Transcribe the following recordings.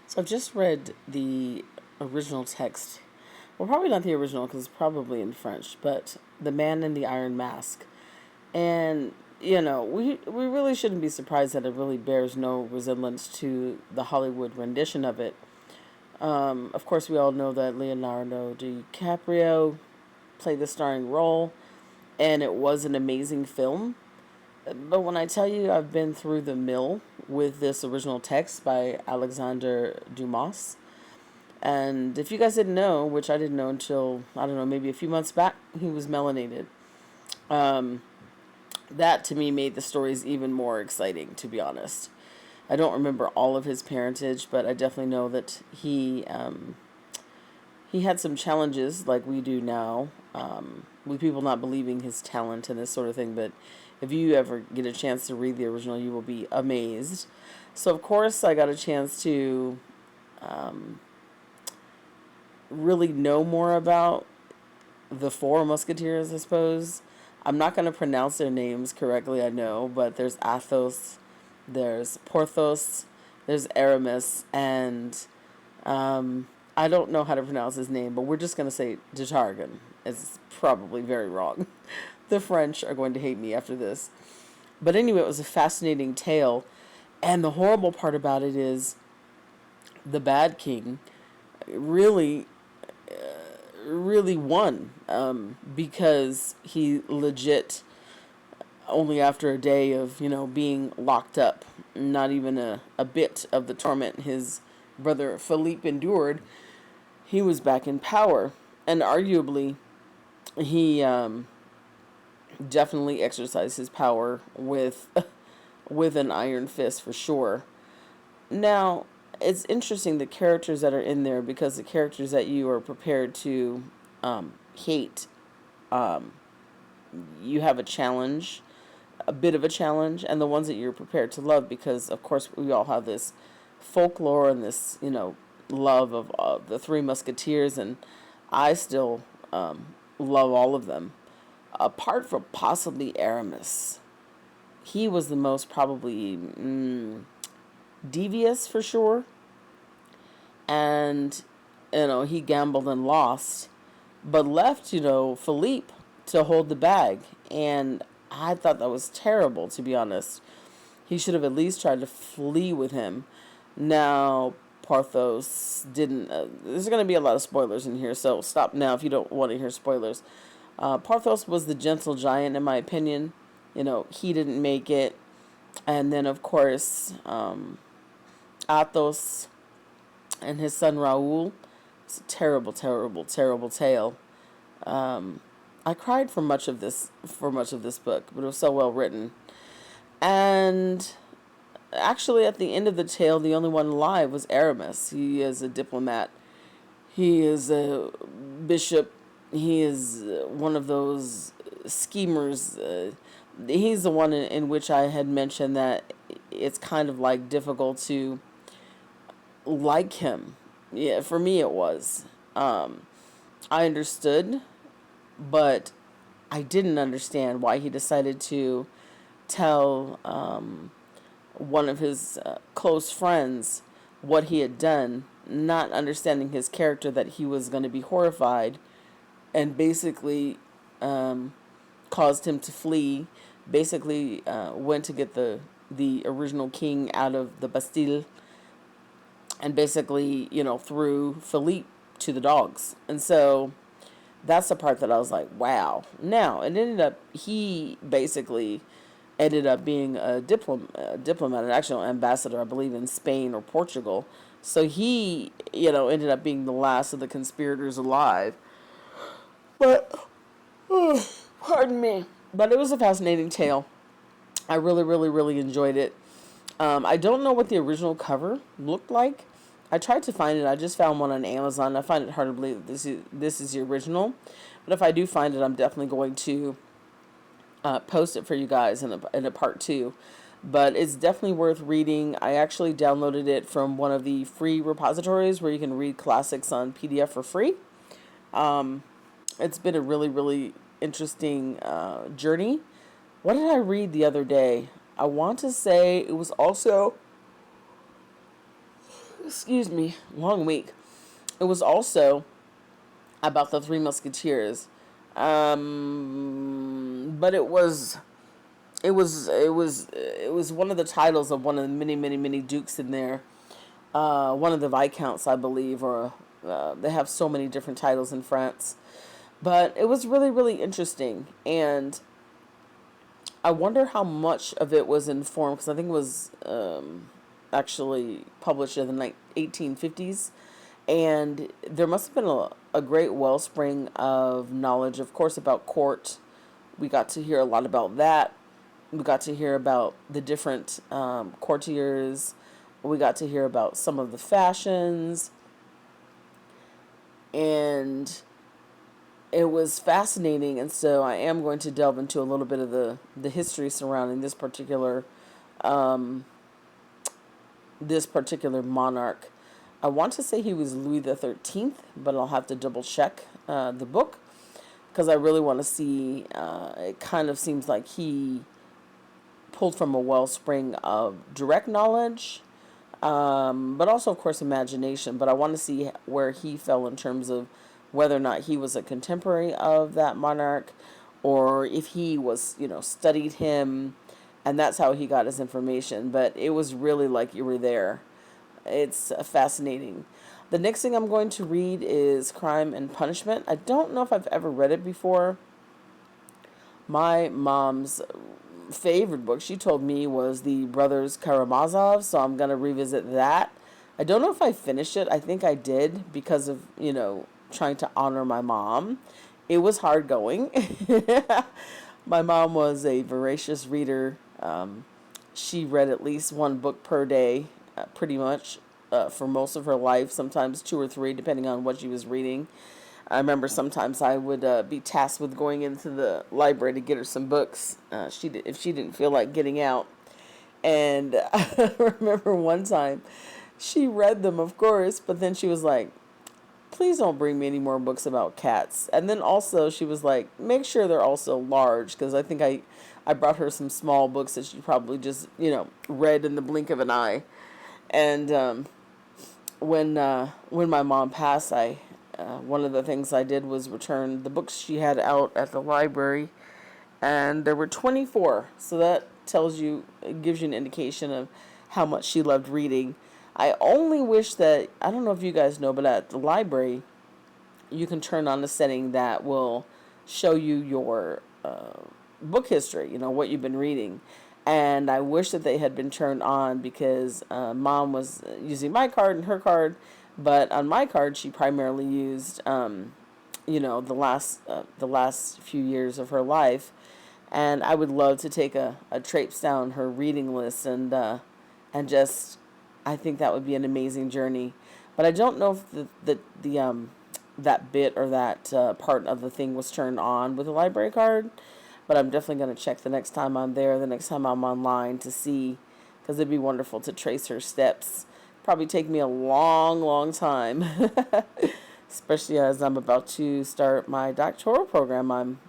So I've just read the original text. Well, probably not the original because it's probably in French, but The Man in the Iron Mask. And, we really shouldn't be surprised that it really bears no resemblance to the Hollywood rendition of it. Of course, we all know that Leonardo DiCaprio played the starring role, and it was an amazing film. But when I tell you I've been through the mill with this original text by Alexander Dumas, and if you guys didn't know, which I didn't know until, I don't know, maybe a few months back, he was melanated. Um, that to me made the stories even more exciting, to be honest. I don't remember all of his parentage, but I definitely know that he had some challenges like we do now, with people not believing his talent and this sort of thing. But if you ever get a chance to read the original, you will be amazed. So, of course, I got a chance to really know more about the four musketeers, I suppose. I'm not going to pronounce their names correctly, I know, but there's Athos, there's Porthos, there's Aramis, and I don't know how to pronounce his name, but we're just going to say Detargan. It's probably very wrong. The French are going to hate me after this. But anyway, it was a fascinating tale. And the horrible part about it is the bad king really, really won, because he legit, only after a day of, being locked up, not even a bit of the torment his brother Philippe endured, he was back in power. And arguably, he definitely exercised his power with with an iron fist for sure. Now, it's interesting the characters that are in there, because the characters that you are prepared to hate, you have a challenge, a bit of a challenge, and the ones that you're prepared to love, because of course we all have this folklore and this, love of the Three Musketeers, and I still love all of them, apart from possibly Aramis. He was the most probably devious for sure, and he gambled and lost, but left Philippe to hold the bag, and I thought that was terrible, to be honest. He should have at least tried to flee with him. Now, Porthos didn't. There's going to be a lot of spoilers in here, so stop now if you don't want to hear spoilers. Porthos was the gentle giant, in my opinion. He didn't make it. And then, of course, Athos and his son Raoul. It's a terrible, terrible, terrible tale. I cried for much of this book, but it was so well written. And actually, at the end of the tale, the only one alive was Aramis. He is a diplomat. He is a bishop. He is one of those schemers. He's the one in which I had mentioned that it's kind of like difficult to like him. Yeah, for me it was. I understood, but I didn't understand why he decided to tell one of his close friends what he had done, not understanding his character, that he was going to be horrified, and basically caused him to flee. Basically, went to get the original king out of the Bastille, and basically, threw Philippe to the dogs. And so that's the part that I was like, wow. Now, he basically ended up being a diplomat, an actual ambassador, I believe, in Spain or Portugal. So he, ended up being the last of the conspirators alive. But, pardon me. But it was a fascinating tale. I really, really, really enjoyed it. I don't know what the original cover looked like. I tried to find it. I just found one on Amazon. I find it hard to believe that this is the original. But if I do find it, I'm definitely going to post it for you guys in a part two. But it's definitely worth reading. I actually downloaded it from one of the free repositories where you can read classics on PDF for free. It's been a really, really interesting journey. What did I read the other day? I want to say it was also, excuse me, long week. It was also about the Three Musketeers, but it was one of the titles of one of the many dukes in there. One of the viscounts, I believe, or they have so many different titles in France. But it was really interesting, and I wonder how much of it was informed, because I think it was actually published in the 1850s, and there must have been a great wellspring of knowledge, of course, about court. We got to hear a lot about that. We got to hear about the different courtiers. We got to hear about some of the fashions, and it was fascinating. And so I am going to delve into a little bit of the history surrounding this particular monarch. I want to say he was Louis the 13th, but I'll have to double check the book, because I really want to see. It kind of seems like he pulled from a wellspring of direct knowledge, but also, of course, imagination. But I want to see where he fell in terms of whether or not he was a contemporary of that monarch, or if he was, studied him, and that's how he got his information. But it was really like you were there. It's fascinating. The next thing I'm going to read is Crime and Punishment. I don't know if I've ever read it before. My mom's favorite book, she told me, was the Brothers Karamazov, so I'm going to revisit that. I don't know if I finished it. I think I did, because of, trying to honor my mom. It was hard going. My mom was a voracious reader. She read at least one book per day, pretty much, for most of her life, sometimes two or three, depending on what she was reading. I remember sometimes I would be tasked with going into the library to get her some books, if she didn't feel like getting out. And I remember one time she read them, of course, but then she was like, please don't bring me any more books about cats. And then also she was like, make sure they're also large, because I think I brought her some small books that she probably just, read in the blink of an eye. And when my mom passed, one of the things I did was return the books she had out at the library, and there were 24. So that gives you an indication of how much she loved reading. I only wish that, I don't know if you guys know, but at the library, you can turn on a setting that will show you your book history, what you've been reading. And I wish that they had been turned on, because Mom was using my card and her card, but on my card she primarily used, the last few years of her life. And I would love to take a traipse down her reading list, and just, I think that would be an amazing journey. But I don't know if that bit or that part of the thing was turned on with the library card. But I'm definitely going to check the next time I'm there, the next time I'm online, to see, because it'd be wonderful to trace her steps. Probably take me a long time, especially as I'm about to start my doctoral program. I'm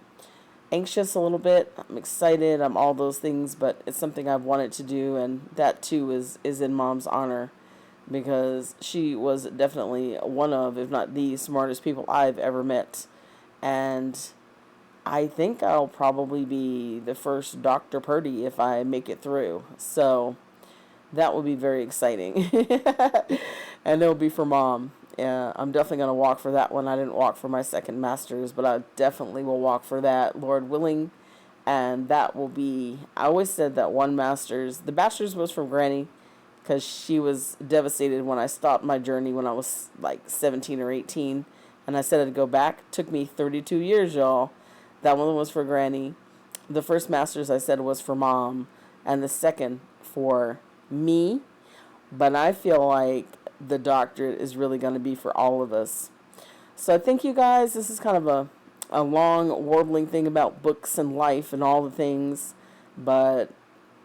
anxious a little bit. I'm excited. I'm all those things, but it's something I've wanted to do, and that too is in Mom's honor, because she was definitely one of, if not the smartest people I've ever met. And I think I'll probably be the first Dr. Purdy if I make it through. So that will be very exciting. And it'll be for Mom. I'm definitely going to walk for that one. I didn't walk for my second master's, but I definitely will walk for that, Lord willing. And that will be, I always said that one master's, the bachelor's was from Granny, because she was devastated when I stopped my journey when I was like 17 or 18. And I said I'd go back. It took me 32 years, y'all. That one was for Granny. The first master's I said was for Mom, and the second for me. But I feel like the doctorate is really going to be for all of us. So I thank you guys. This is kind of a long, warbling thing about books and life and all the things. But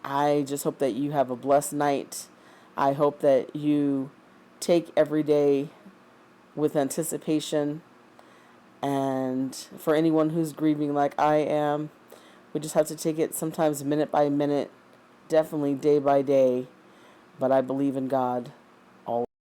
I just hope that you have a blessed night. I hope that you take every day with anticipation. And for anyone who's grieving like I am, we just have to take it sometimes minute by minute, definitely day by day. But I believe in God.